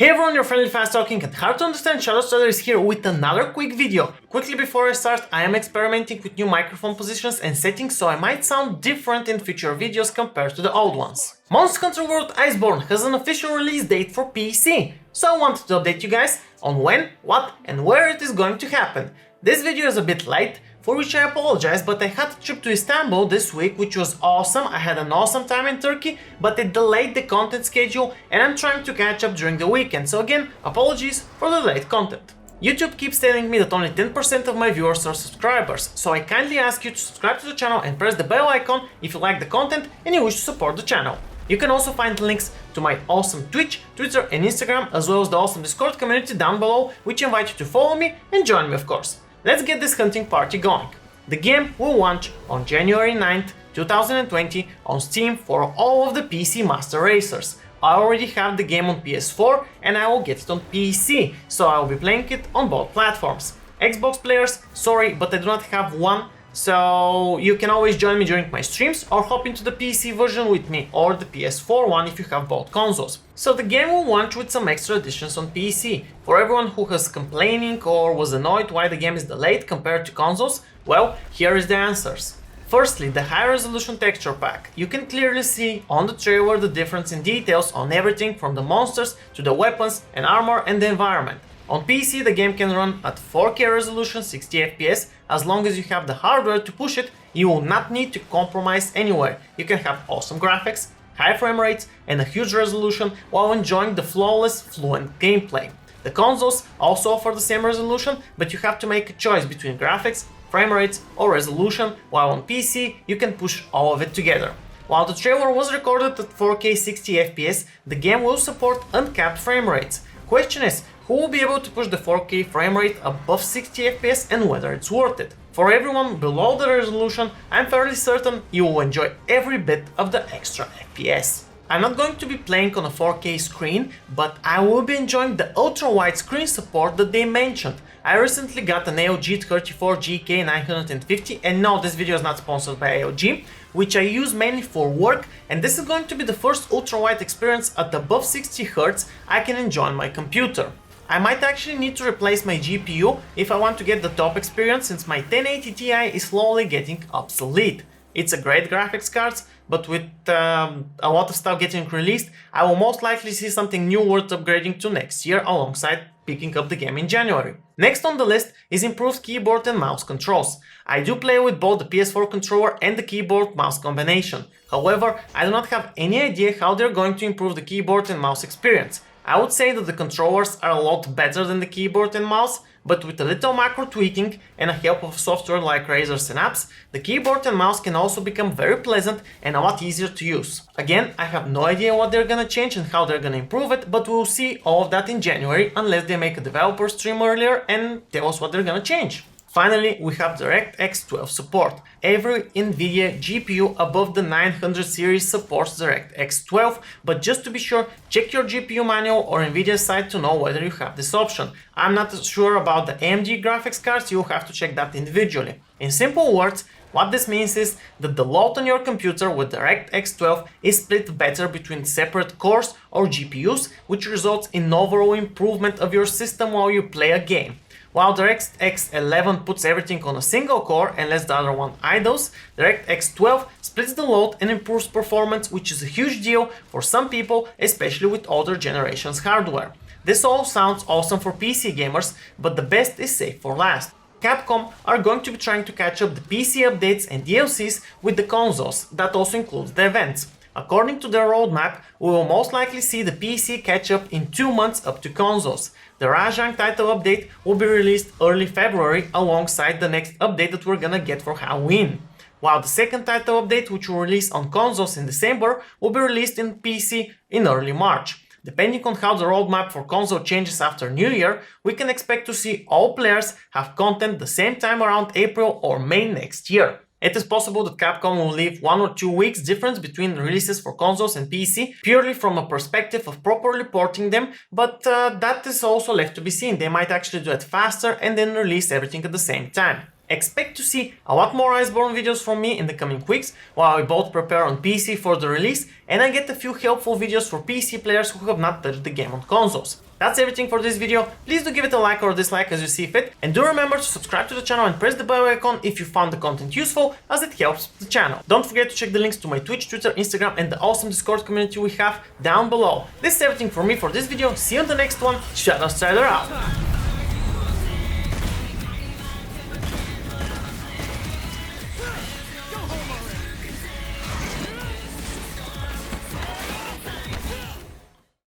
Hey everyone, your friendly fast talking and hard to understand Shadow Strider is here with another quick video. Quickly before I start, I am experimenting with new microphone positions and settings, so I might sound different in future videos compared to the old ones. Hunter World Iceborne has an official release date for PC, so I wanted to update you guys on when, what and where it is going to happen. This video is a bit late, for which I apologize, but I had a trip to Istanbul this week, which was awesome. I had an awesome time in Turkey, but it delayed the content schedule and I'm trying to catch up during the weekend, so again, apologies for the late content. YouTube keeps telling me that only 10% of my viewers are subscribers, so I kindly ask you to subscribe to the channel and press the bell icon if you like the content and you wish to support the channel. You can also find links to my awesome Twitch, Twitter and Instagram, as well as the awesome Discord community down below, which invite you to follow me and join me, of course. Let's get this hunting party going. The game will launch on January 9th, 2020 on Steam for all of the PC Master Racers. I already have the game on PS4 and I will get it on PC, so I will be playing it on both platforms. Xbox players, sorry, but I do not have one, so you can always join me during my streams or hop into the PC version with me or the PS4 one if you have both consoles. So the game will launch with some extra additions on PC. For everyone who was complaining or was annoyed why the game is delayed compared to consoles, well, here is the answers. Firstly, the high resolution texture pack. You can clearly see on the trailer the difference in details on everything from the monsters to the weapons and armor and the environment. On PC, the game can run at 4K resolution 60 FPS. As long as you have the hardware to push it, you will not need to compromise anywhere. You can have awesome graphics, high frame rates and a huge resolution while enjoying the flawless, fluent gameplay. The consoles also offer the same resolution, but you have to make a choice between graphics, frame rates or resolution, while on PC you can push all of it together. While the trailer was recorded at 4K 60 FPS, the game will support uncapped frame rates. Question is, who will be able to push the 4K frame rate above 60 FPS and whether it's worth it? For everyone below the resolution, I'm fairly certain you will enjoy every bit of the extra FPS. I'm not going to be playing on a 4K screen, but I will be enjoying the ultra-wide screen support that they mentioned. I recently got an AOG 34GK950, and no, this video is not sponsored by AOG, which I use mainly for work, and this is going to be the first ultra-wide experience at above 60Hz I can enjoy on my computer. I might actually need to replace my GPU if I want to get the top experience, since my 1080 Ti is slowly getting obsolete. It's a great graphics card, but with a lot of stuff getting released, I will most likely see something new worth upgrading to next year alongside picking up the game in January. Next on the list is improved keyboard and mouse controls. I do play with both the PS4 controller and the keyboard mouse combination. However, I do not have any idea how they're going to improve the keyboard and mouse experience. I would say that the controllers are a lot better than the keyboard and mouse, but with a little macro tweaking and a help of software like Razer Synapse, the keyboard and mouse can also become very pleasant and a lot easier to use. Again, I have no idea what they're gonna change and how they're gonna improve it, but we'll see all of that in January unless they make a developer stream earlier and tell us what they're gonna change. Finally, we have DirectX 12 support. Every NVIDIA GPU above the 900 series supports DirectX 12, but just to be sure, check your GPU manual or NVIDIA site to know whether you have this option. I'm not sure about the AMD graphics cards, you'll have to check that individually. In simple words, what this means is that the load on your computer with DirectX 12 is split better between separate cores or GPUs, which results in overall improvement of your system while you play a game. While DirectX 11 puts everything on a single core and lets the other one idles, DirectX 12 splits the load and improves performance, which is a huge deal for some people, especially with older generations hardware. This all sounds awesome for PC gamers, but the best is saved for last. Capcom are going to be trying to catch up the PC updates and DLCs with the consoles, that also includes the events. According to their roadmap, we will most likely see the PC catch up in 2 months up to consoles. The Rajang title update will be released early February alongside the next update that we're gonna get for Halloween. While the second title update, which will release on consoles in December, will be released in PC in early March. Depending on how the roadmap for console changes after New Year, we can expect to see all players have content the same time around April or May next year. It is possible that Capcom will leave 1 or 2 weeks difference between releases for consoles and PC, purely from a perspective of properly porting them, but that is also left to be seen. They might actually do it faster and then release everything at the same time. Expect to see a lot more Iceborne videos from me in the coming weeks, while I both prepare on PC for the release and I get a few helpful videos for PC players who have not touched the game on consoles. that's everything for this video. Please do give it a like or dislike as you see fit, and do remember to subscribe to the channel and press the bell icon if you found the content useful, as it helps the channel. Don't forget to check the links to my Twitch, Twitter, Instagram and the awesome Discord community we have down below. This is everything for me for this video. See you on the next one. Shadow Strider out.